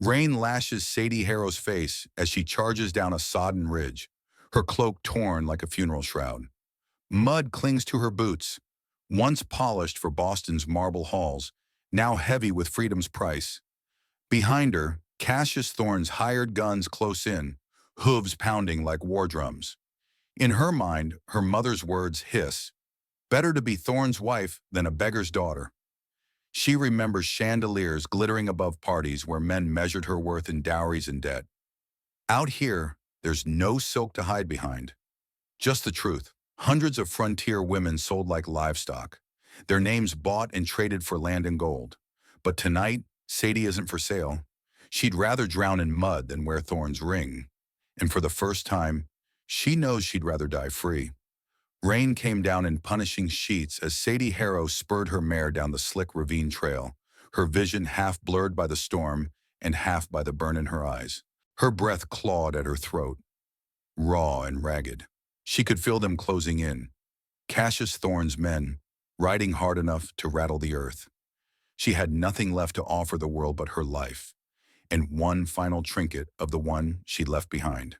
Rain lashes Sadie Harrow's face as she charges down a sodden ridge, her cloak torn like a funeral shroud. Mud clings to her boots, once polished for Boston's marble halls, now heavy with freedom's price. Behind her, Cassius Thorn's hired guns close in, hooves pounding like war drums. In her mind, her mother's words hiss, better to be Thorn's wife than a beggar's daughter. She remembers chandeliers glittering above parties where men measured her worth in dowries and debt. Out here, there's no silk to hide behind. Just the truth. Hundreds of frontier women sold like livestock, their names bought and traded for land and gold. But tonight, Sadie isn't for sale. She'd rather drown in mud than wear Thorn's ring. And for the first time, she knows she'd rather die free. Rain came down in punishing sheets as Sadie Harrow spurred her mare down the slick ravine trail, her vision half blurred by the storm and half by the burn in her eyes. Her breath clawed at her throat, raw and ragged. She could feel them closing in. Cassius Thorn's men, riding hard enough to rattle the earth. She had nothing left to offer the world but her life, and one final trinket of the one she'd left behind.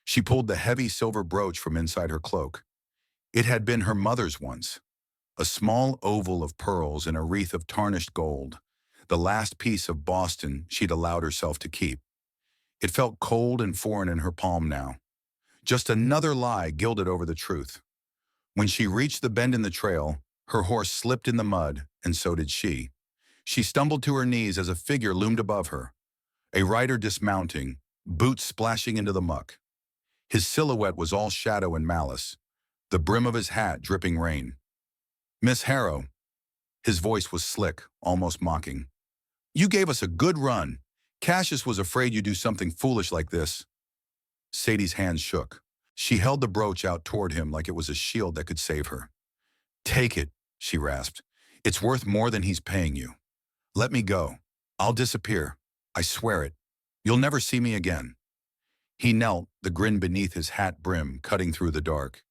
She pulled the heavy silver brooch from inside her cloak. It had been her mother's once, a small oval of pearls in a wreath of tarnished gold, the last piece of Boston she'd allowed herself to keep. It felt cold and foreign in her palm now. Just another lie gilded over the truth. When she reached the bend in the trail, her horse slipped in the mud, and so did she. She stumbled to her knees as a figure loomed above her, a rider dismounting, boots splashing into the muck. His silhouette was all shadow and malice, the brim of his hat dripping rain. "Miss Harrow." His voice was slick, almost mocking. "You gave us a good run. Cassius was afraid you'd do something foolish like this." Sadie's hands shook. She held the brooch out toward him like it was a shield that could save her. "Take it," she rasped. "It's worth more than he's paying you. Let me go. I'll disappear. I swear it. You'll never see me again." He knelt, the grin beneath his hat brim cutting through the dark.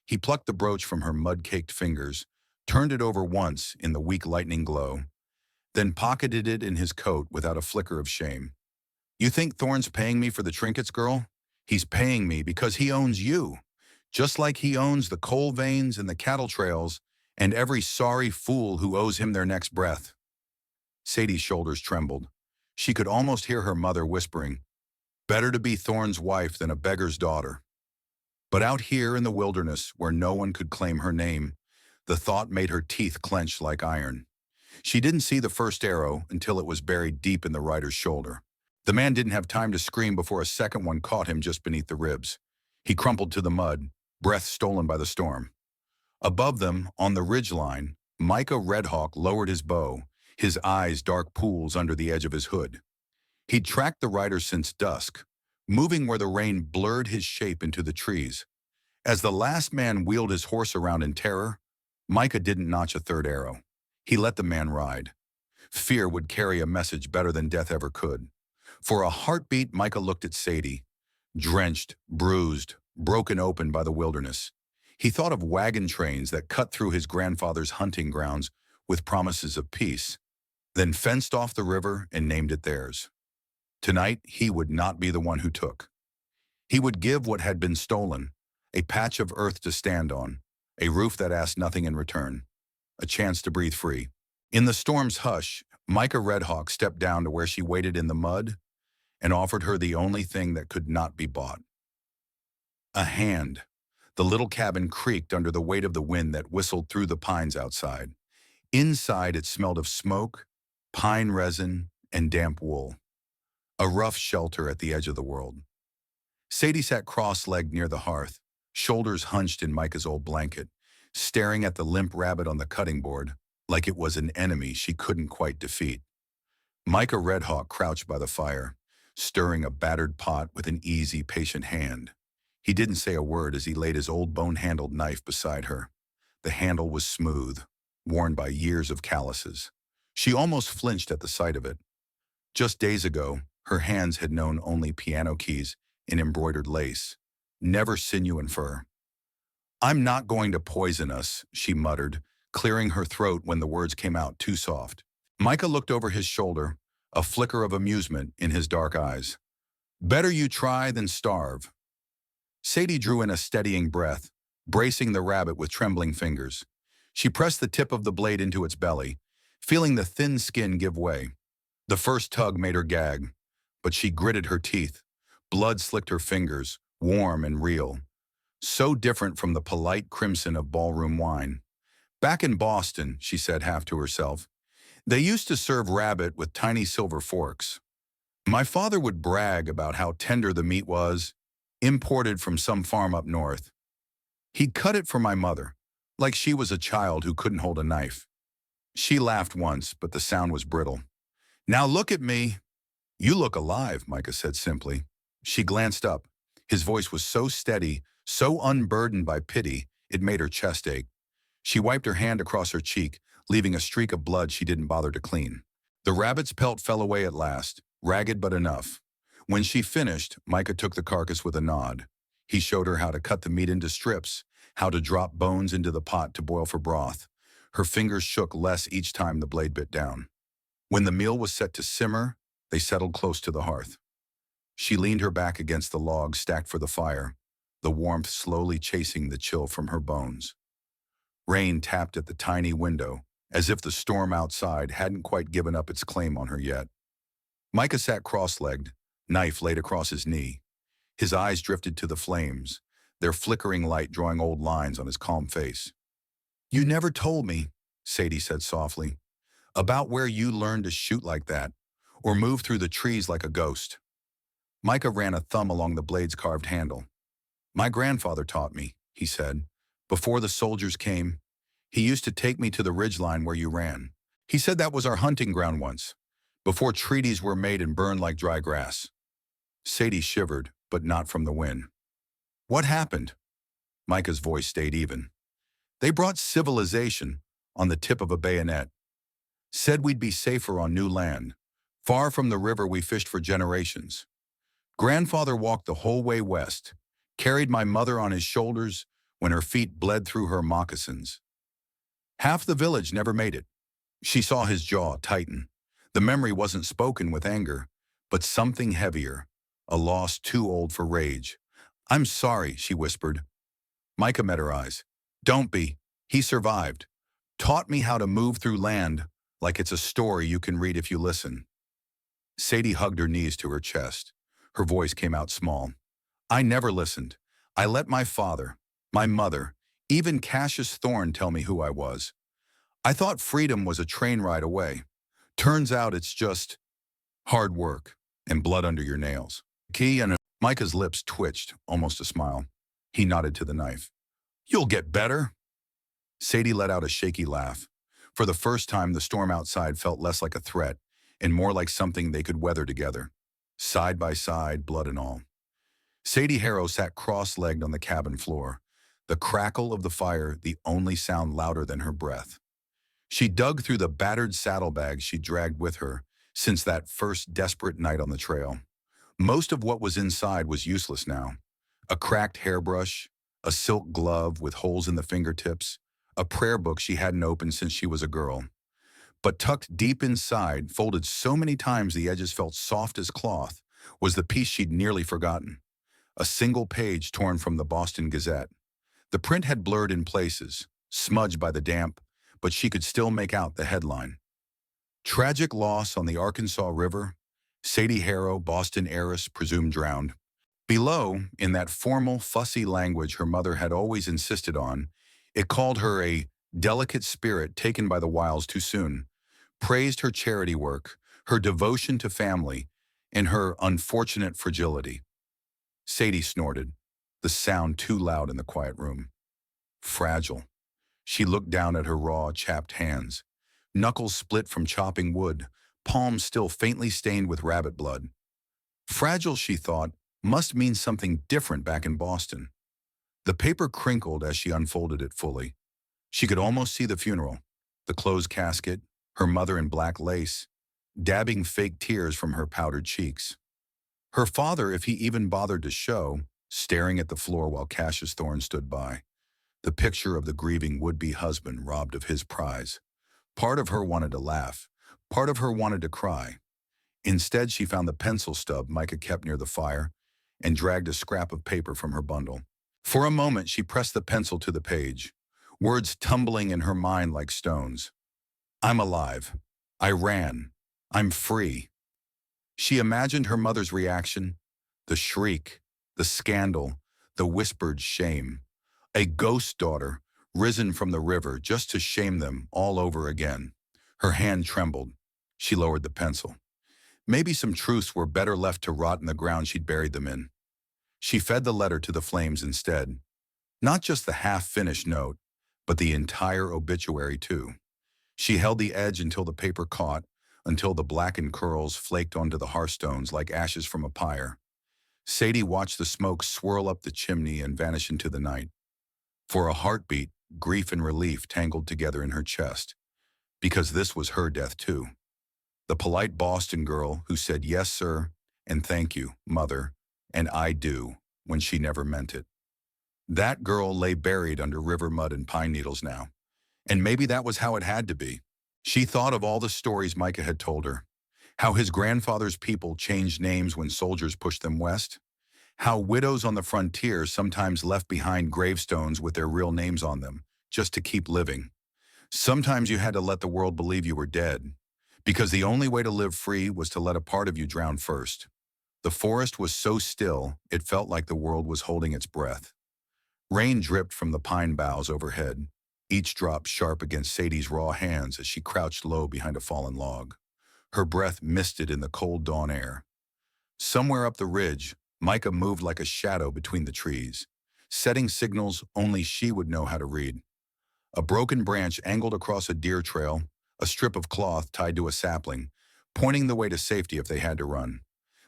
He plucked the brooch from her mud-caked fingers, turned it over once in the weak lightning glow, then pocketed it in his coat without a flicker of shame. "You think Thorn's paying me for the trinkets, girl? He's paying me because he owns you, just like he owns the coal veins and the cattle trails and every sorry fool who owes him their next breath." Sadie's shoulders trembled. She could almost hear her mother whispering, "Better to be Thorn's wife than a beggar's daughter." But out here in the wilderness, where no one could claim her name, the thought made her teeth clench like iron. She didn't see the first arrow until it was buried deep in the rider's shoulder. The man didn't have time to scream before a second one caught him just beneath the ribs. He crumpled to the mud, breath stolen by the storm. Above them, on the ridgeline, Micah Redhawk lowered his bow, his eyes dark pools under the edge of his hood. He'd tracked the rider since dusk, moving where the rain blurred his shape into the trees. As the last man wheeled his horse around in terror, Micah didn't notch a third arrow. He let the man ride. Fear would carry a message better than death ever could. For a heartbeat, Micah looked at Sadie, drenched, bruised, broken open by the wilderness. He thought of wagon trains that cut through his grandfather's hunting grounds with promises of peace, then fenced off the river and named it theirs. Tonight, he would not be the one who took. He would give what had been stolen, a patch of earth to stand on, a roof that asked nothing in return, a chance to breathe free. In the storm's hush, Micah Redhawk stepped down to where she waited in the mud and offered her the only thing that could not be bought. A hand. The little cabin creaked under the weight of the wind that whistled through the pines outside. Inside, it smelled of smoke, pine resin, and damp wool. A rough shelter at the edge of the world. Sadie sat cross-legged near the hearth, shoulders hunched in Micah's old blanket, staring at the limp rabbit on the cutting board like it was an enemy she couldn't quite defeat. Micah Redhawk crouched by the fire, stirring a battered pot with an easy, patient hand. He didn't say a word as he laid his old bone-handled knife beside her. The handle was smooth, worn by years of calluses. She almost flinched at the sight of it. Just days ago, her hands had known only piano keys and embroidered lace, never sinew and fur. "I'm not going to poison us," she muttered, clearing her throat when the words came out too soft. Micah looked over his shoulder, a flicker of amusement in his dark eyes. Better you try than starve. Sadie drew in a steadying breath, bracing the rabbit with trembling fingers. She pressed the tip of the blade into its belly, feeling the thin skin give way. The first tug made her gag, but she gritted her teeth. Blood slicked her fingers, warm and real. So different from the polite crimson of ballroom wine. Back in Boston, she said half to herself, they used to serve rabbit with tiny silver forks. My father would brag about how tender the meat was, imported from some farm up north. He'd cut it for my mother, like she was a child who couldn't hold a knife. She laughed once, but the sound was brittle. Now look at me. You look alive, Micah said simply. She glanced up. His voice was so steady, so unburdened by pity, it made her chest ache. She wiped her hand across her cheek, leaving a streak of blood she didn't bother to clean. The rabbit's pelt fell away at last, ragged but enough. When she finished, Micah took the carcass with a nod. He showed her how to cut the meat into strips, how to drop bones into the pot to boil for broth. Her fingers shook less each time the blade bit down. When the meal was set to simmer, they settled close to the hearth. She leaned her back against the log stacked for the fire, the warmth slowly chasing the chill from her bones. Rain tapped at the tiny window, as if the storm outside hadn't quite given up its claim on her yet. Micah sat cross-legged, knife laid across his knee. His eyes drifted to the flames, their flickering light drawing old lines on his calm face. You never told me, Sadie said softly, about where you learned to shoot like that, or move through the trees like a ghost. Micah ran a thumb along the blade's carved handle. My grandfather taught me, he said. Before the soldiers came, he used to take me to the ridgeline where you ran. He said that was our hunting ground once, before treaties were made and burned like dry grass. Sadie shivered, but not from the wind. What happened? Micah's voice stayed even. They brought civilization on the tip of a bayonet. Said we'd be safer on new land, far from the river we fished for generations. Grandfather walked the whole way west, carried my mother on his shoulders when her feet bled through her moccasins. Half the village never made it. She saw his jaw tighten. The memory wasn't spoken with anger, but something heavier, a loss too old for rage. I'm sorry, she whispered. Micah met her eyes. Don't be. He survived. Taught me how to move through land like it's a story you can read if you listen. Sadie hugged her knees to her chest. Her voice came out small. I never listened. I let my father, my mother, even Cassius Thorn tell me who I was. I thought freedom was a train ride away. Turns out it's just hard work and blood under your nails. Micah's lips twitched, almost a smile. He nodded to the knife. You'll get better. Sadie let out a shaky laugh. For the first time, the storm outside felt less like a threat and more like something they could weather together. Side by side, blood and all. Sadie Harrow sat cross-legged on the cabin floor, the crackle of the fire the only sound louder than her breath. She dug through the battered saddlebags she dragged with her since that first desperate night on the trail. Most of what was inside was useless now. A cracked hairbrush, a silk glove with holes in the fingertips, a prayer book she hadn't opened since she was a girl. But tucked deep inside, folded so many times the edges felt soft as cloth, was the piece she'd nearly forgotten. A single page torn from the Boston Gazette. The print had blurred in places, smudged by the damp, but she could still make out the headline. Tragic loss on the Arkansas River. Sadie Harrow, Boston heiress, presumed drowned. Below, in that formal, fussy language her mother had always insisted on, it called her a delicate spirit taken by the wiles too soon, praised her charity work, her devotion to family, and her unfortunate fragility. Sadie snorted, the sound too loud in the quiet room. Fragile. She looked down at her raw, chapped hands, knuckles split from chopping wood, palms still faintly stained with rabbit blood. Fragile, she thought, must mean something different back in Boston. The paper crinkled as she unfolded it fully. She could almost see the funeral, the closed casket, her mother in black lace, dabbing fake tears from her powdered cheeks. Her father, if he even bothered to show, staring at the floor while Cassius Thorn stood by. The picture of the grieving would-be husband robbed of his prize. Part of her wanted to laugh. Part of her wanted to cry. Instead, she found the pencil stub Micah kept near the fire and dragged a scrap of paper from her bundle. For a moment, she pressed the pencil to the page, words tumbling in her mind like stones. I'm alive. I ran. I'm free. She imagined her mother's reaction, the shriek, the scandal, the whispered shame. A ghost daughter, risen from the river just to shame them all over again. Her hand trembled. She lowered the pencil. Maybe some truths were better left to rot in the ground she'd buried them in. She fed the letter to the flames instead. Not just the half-finished note, but the entire obituary too. She held the edge until the paper caught, until the blackened curls flaked onto the hearthstones like ashes from a pyre. Sadie watched the smoke swirl up the chimney and vanish into the night. For a heartbeat, grief and relief tangled together in her chest, because this was her death too. The polite Boston girl who said yes, sir, and thank you, mother, and I do, when she never meant it. That girl lay buried under river mud and pine needles now. And maybe that was how it had to be. She thought of all the stories Micah had told her. How his grandfather's people changed names when soldiers pushed them west. How widows on the frontier sometimes left behind gravestones with their real names on them, just to keep living. Sometimes you had to let the world believe you were dead, because the only way to live free was to let a part of you drown first. The forest was so still, it felt like the world was holding its breath. Rain dripped from the pine boughs overhead, each drop sharp against Sadie's raw hands as she crouched low behind a fallen log. Her breath misted in the cold dawn air. Somewhere up the ridge, Micah moved like a shadow between the trees, setting signals only she would know how to read. A broken branch angled across a deer trail, a strip of cloth tied to a sapling, pointing the way to safety if they had to run.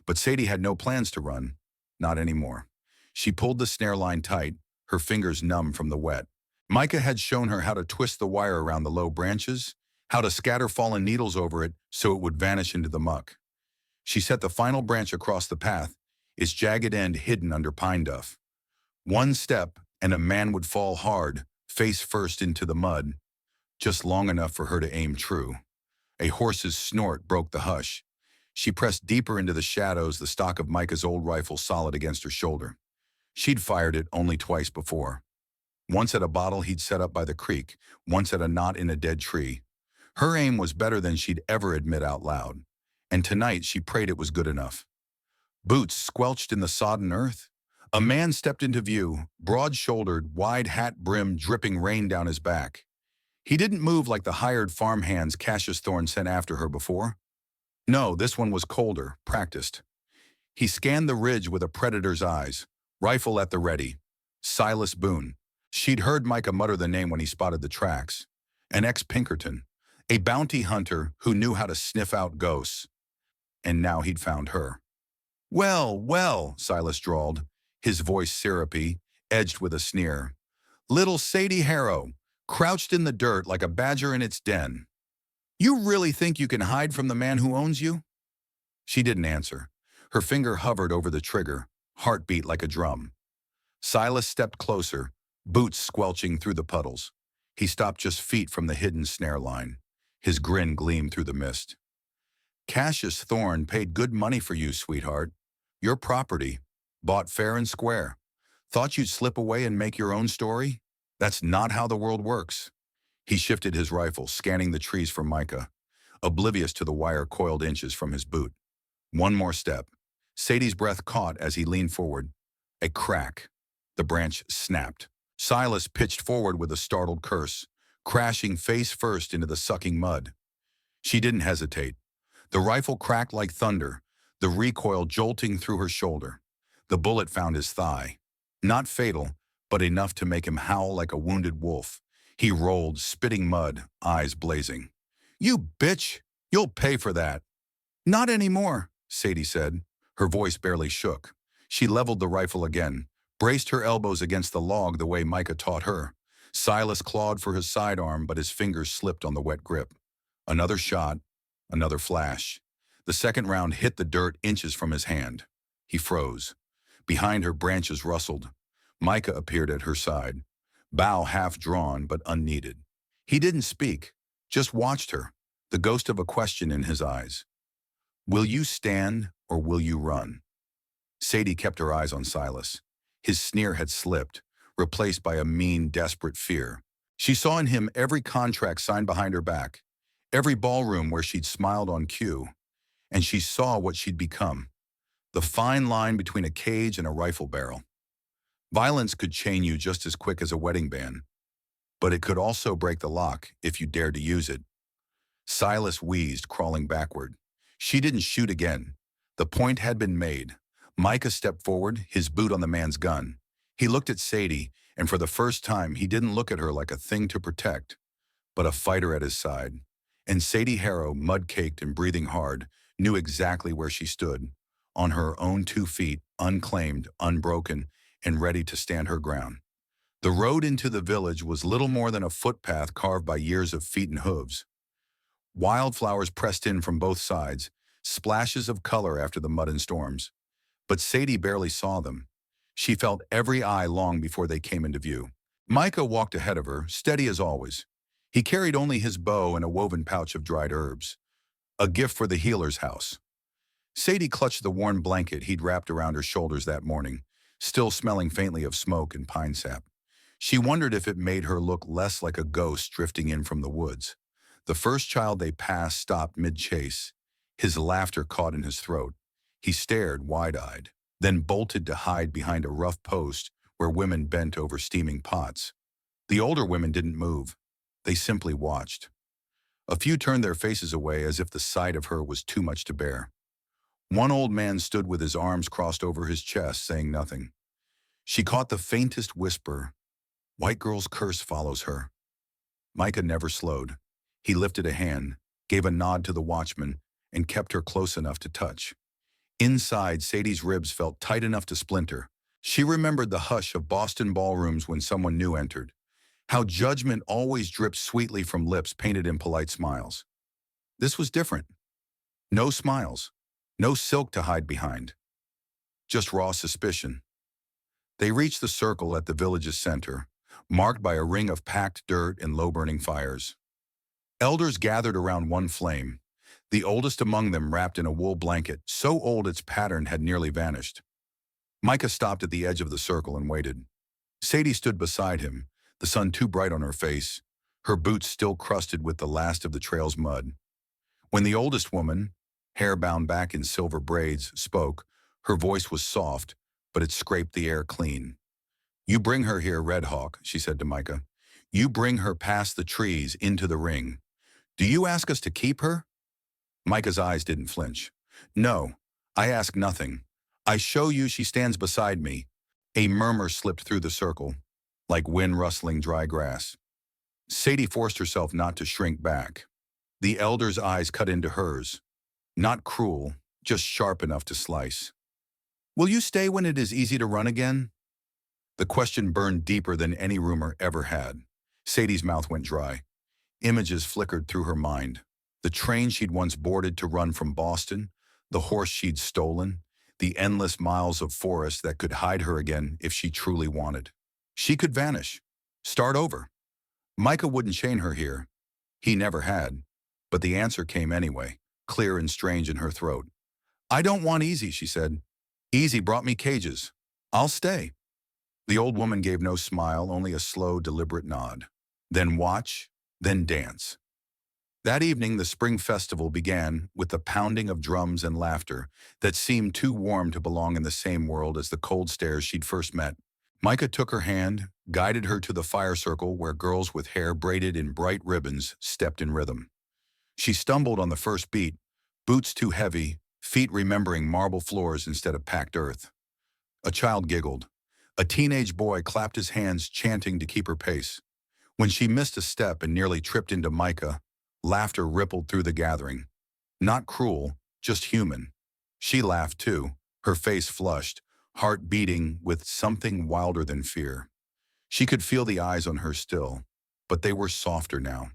But Sadie had no plans to run, not anymore. She pulled the snare line tight, her fingers numb from the wet. Micah had shown her how to twist the wire around the low branches, how to scatter fallen needles over it so it would vanish into the muck. She set the final branch across the path, its jagged end hidden under pine duff. One step, and a man would fall hard, face first into the mud, just long enough for her to aim true. A horse's snort broke the hush. She pressed deeper into the shadows, the stock of Micah's old rifle solid against her shoulder. She'd fired it only twice before. Once at a bottle he'd set up by the creek, once at a knot in a dead tree. Her aim was better than she'd ever admit out loud, and tonight she prayed it was good enough. Boots squelched in the sodden earth. A man stepped into view, broad-shouldered, wide hat brim dripping rain down his back. He didn't move like the hired farmhands Cassius Thorn sent after her before. No, this one was colder, practiced. He scanned the ridge with a predator's eyes, rifle at the ready. Silas Boone. She'd heard Micah mutter the name when he spotted the tracks. An ex-Pinkerton, a bounty hunter who knew how to sniff out ghosts. And now he'd found her. Well, well, Silas drawled, his voice syrupy, edged with a sneer. Little Sadie Harrow, crouched in the dirt like a badger in its den. You really think you can hide from the man who owns you? She didn't answer. Her finger hovered over the trigger, heartbeat like a drum. Silas stepped closer, boots squelching through the puddles. He stopped just feet from the hidden snare line. His grin gleamed through the mist. Cassius Thorn paid good money for you, sweetheart. Your property, bought fair and square. Thought you'd slip away and make your own story? That's not how the world works. He shifted his rifle, scanning the trees for Micah, oblivious to the wire coiled inches from his boot. One more step. Sadie's breath caught as he leaned forward. A crack. The branch snapped. Silas pitched forward with a startled curse, crashing face first into the sucking mud. She didn't hesitate. The rifle cracked like thunder, the recoil jolting through her shoulder. The bullet found his thigh. Not fatal, but enough to make him howl like a wounded wolf. He rolled, spitting mud, eyes blazing. You bitch! You'll pay for that. Not anymore, Sadie said. Her voice barely shook. She leveled the rifle again, braced her elbows against the log the way Micah taught her. Silas clawed for his sidearm, but his fingers slipped on the wet grip. Another shot, another flash. The second round hit the dirt inches from his hand. He froze. Behind her, branches rustled. Micah appeared at her side, bow half drawn but unneeded. He didn't speak, just watched her, the ghost of a question in his eyes. Will you stand or will you run? Sadie kept her eyes on Silas. His sneer had slipped, replaced by a mean, desperate fear. She saw in him every contract signed behind her back, every ballroom where she'd smiled on cue, and she saw what she'd become, the fine line between a cage and a rifle barrel. Violence could chain you just as quick as a wedding band, but it could also break the lock if you dared to use it. Silas wheezed, crawling backward. She didn't shoot again. The point had been made. Micah stepped forward, his boot on the man's gun. He looked at Sadie, and for the first time, he didn't look at her like a thing to protect, but a fighter at his side. And Sadie Harrow, mud-caked and breathing hard, knew exactly where she stood, on her own 2 feet, unclaimed, unbroken, and ready to stand her ground. The road into the village was little more than a footpath carved by years of feet and hooves. Wildflowers pressed in from both sides, splashes of color after the mud and storms. But Sadie barely saw them. She felt every eye long before they came into view. Micah walked ahead of her, steady as always. He carried only his bow and a woven pouch of dried herbs, a gift for the healer's house. Sadie clutched the worn blanket he'd wrapped around her shoulders that morning, still smelling faintly of smoke and pine sap. She wondered if it made her look less like a ghost drifting in from the woods. The first child they passed stopped mid-chase, his laughter caught in his throat. He stared wide-eyed, then bolted to hide behind a rough post where women bent over steaming pots. The older women didn't move. They simply watched. A few turned their faces away as if the sight of her was too much to bear. One old man stood with his arms crossed over his chest, saying nothing. She caught the faintest whisper, "White girl's curse follows her." Micah never slowed. He lifted a hand, gave a nod to the watchman, and kept her close enough to touch. Inside, Sadie's ribs felt tight enough to splinter. She remembered the hush of Boston ballrooms when someone new entered, how judgment always dripped sweetly from lips painted in polite smiles. This was different. No smiles, no silk to hide behind, just raw suspicion. They reached the circle at the village's center, marked by a ring of packed dirt and low-burning fires. Elders gathered around one flame, the oldest among them wrapped in a wool blanket, so old its pattern had nearly vanished. Micah stopped at the edge of the circle and waited. Sadie stood beside him, the sun too bright on her face, her boots still crusted with the last of the trail's mud. When the oldest woman, hair bound back in silver braids, spoke, her voice was soft, but it scraped the air clean. "You bring her here, Redhawk," she said to Micah. "You bring her past the trees into the ring. Do you ask us to keep her?" Micah's eyes didn't flinch. "No, I ask nothing. I show you she stands beside me." A murmur slipped through the circle, like wind rustling dry grass. Sadie forced herself not to shrink back. The elder's eyes cut into hers. Not cruel, just sharp enough to slice. "Will you stay when it is easy to run again?" The question burned deeper than any rumor ever had. Sadie's mouth went dry. Images flickered through her mind. The train she'd once boarded to run from Boston, the horse she'd stolen, the endless miles of forest that could hide her again if she truly wanted. She could vanish, start over. Micah wouldn't chain her here. He never had. But the answer came anyway, clear and strange in her throat. "I don't want easy," she said. "Easy brought me cages. I'll stay." The old woman gave no smile, only a slow, deliberate nod. Then watch, then dance. That evening, the spring festival began with the pounding of drums and laughter that seemed too warm to belong in the same world as the cold stares she'd first met. Micah took her hand, guided her to the fire circle where girls with hair braided in bright ribbons stepped in rhythm. She stumbled on the first beat, boots too heavy, feet remembering marble floors instead of packed earth. A child giggled. A teenage boy clapped his hands, chanting to keep her pace. When she missed a step and nearly tripped into Micah, laughter rippled through the gathering. Not cruel, just human. She laughed too, her face flushed, heart beating with something wilder than fear. She could feel the eyes on her still, but they were softer now,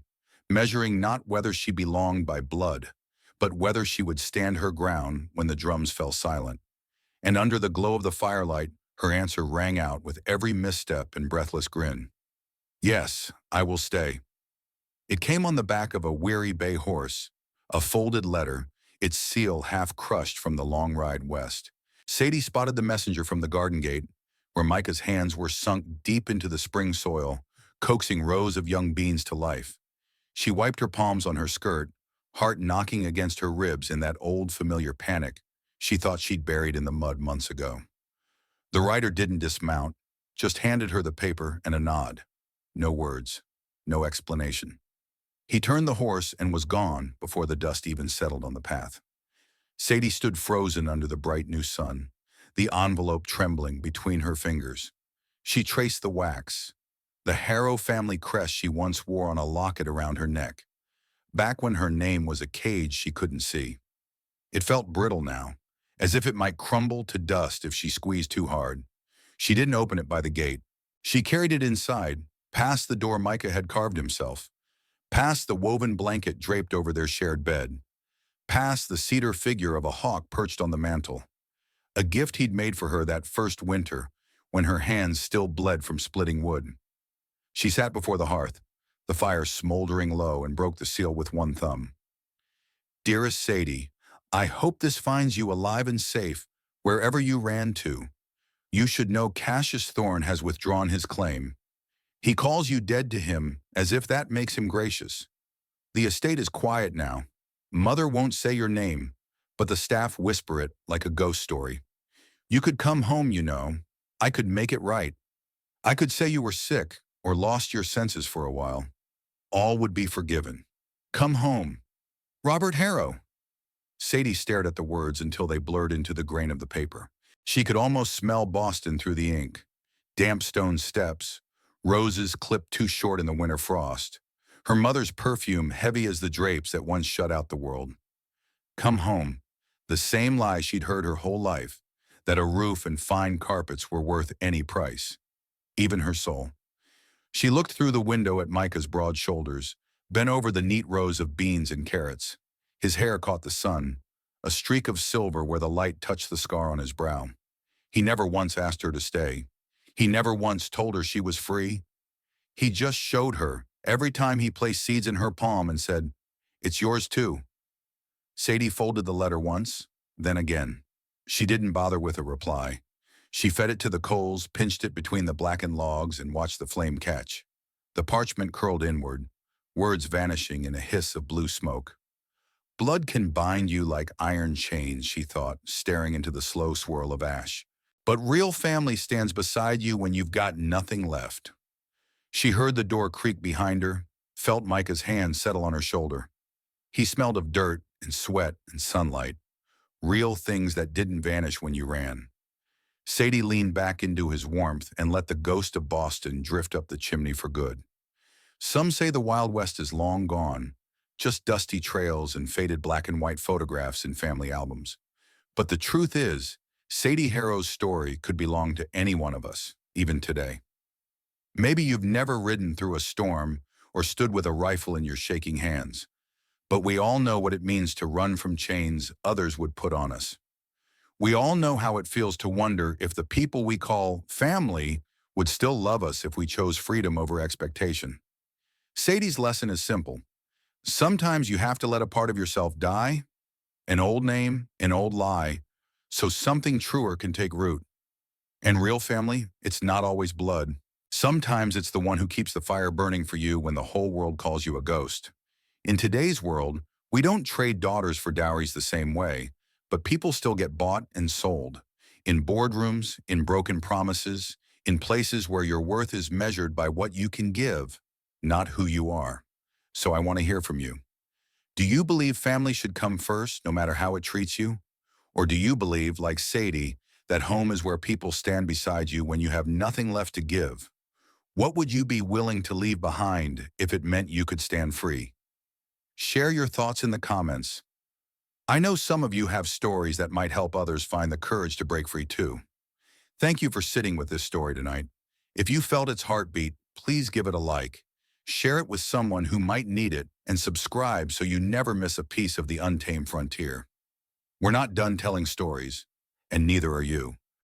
measuring not whether she belonged by blood, but whether she would stand her ground when the drums fell silent. And under the glow of the firelight, her answer rang out with every misstep and breathless grin. "Yes, I will stay." It came on the back of a weary bay horse, a folded letter, its seal half crushed from the long ride west. Sadie spotted the messenger from the garden gate, where Micah's hands were sunk deep into the spring soil, coaxing rows of young beans to life. She wiped her palms on her skirt, heart knocking against her ribs in that old familiar panic she thought she'd buried in the mud months ago. The rider didn't dismount, just handed her the paper and a nod. No words, no explanation. He turned the horse and was gone before the dust even settled on the path. Sadie stood frozen under the bright new sun, the envelope trembling between her fingers. She traced the wax, the Harrow family crest she once wore on a locket around her neck, back when her name was a cage she couldn't see. It felt brittle now, as if it might crumble to dust if she squeezed too hard. She didn't open it by the gate. She carried it inside, past the door Micah had carved himself, past the woven blanket draped over their shared bed, past the cedar figure of a hawk perched on the mantel, a gift he'd made for her that first winter when her hands still bled from splitting wood. She sat before the hearth, the fire smoldering low, and broke the seal with one thumb. Dearest Sadie, I hope this finds you alive and safe wherever you ran to. You should know Cassius Thorn has withdrawn his claim. He calls you dead to him as if that makes him gracious. The estate is quiet now. Mother won't say your name, but the staff whisper it like a ghost story. You could come home, you know. I could make it right. I could say you were sick or lost your senses for a while. All would be forgiven. Come home. Robert Harrow. Sadie stared at the words until they blurred into the grain of the paper. She could almost smell Boston through the ink. Damp stone steps, roses clipped too short in the winter frost, her mother's perfume heavy as the drapes that once shut out the world. Come home. The same lie she'd heard her whole life, that a roof and fine carpets were worth any price, even her soul. She looked through the window at Micah's broad shoulders, bent over the neat rows of beans and carrots. His hair caught the sun, a streak of silver where the light touched the scar on his brow. He never once asked her to stay. He never once told her she was free. He just showed her every time he placed seeds in her palm and said, "It's yours too." Sadie folded the letter once, then again. She didn't bother with a reply. She fed it to the coals, pinched it between the blackened logs, and watched the flame catch. The parchment curled inward, words vanishing in a hiss of blue smoke. Blood can bind you like iron chains, she thought, staring into the slow swirl of ash. But real family stands beside you when you've got nothing left. She heard the door creak behind her, felt Micah's hand settle on her shoulder. He smelled of dirt and sweat and sunlight, real things that didn't vanish when you ran. Sadie leaned back into his warmth and let the ghost of Boston drift up the chimney for good. Some say the Wild West is long gone, just dusty trails and faded black and white photographs in family albums. But the truth is, Sadie Harrow's story could belong to any one of us, even today. Maybe you've never ridden through a storm or stood with a rifle in your shaking hands, but we all know what it means to run from chains others would put on us. We all know how it feels to wonder if the people we call family would still love us if we chose freedom over expectation. Sadie's lesson is simple. Sometimes you have to let a part of yourself die, an old name, an old lie, so something truer can take root. And real family, it's not always blood. Sometimes it's the one who keeps the fire burning for you when the whole world calls you a ghost. In today's world, we don't trade daughters for dowries the same way, but people still get bought and sold. In boardrooms, in broken promises, in places where your worth is measured by what you can give, not who you are. So I want to hear from you. Do you believe family should come first, no matter how it treats you? Or do you believe, like Sadie, that home is where people stand beside you when you have nothing left to give? What would you be willing to leave behind if it meant you could stand free? Share your thoughts in the comments. I know some of you have stories that might help others find the courage to break free too. Thank you for sitting with this story tonight. If you felt its heartbeat, please give it a like. Share it with someone who might need it, and subscribe so you never miss a piece of the untamed frontier. We're not done telling stories, and neither are you.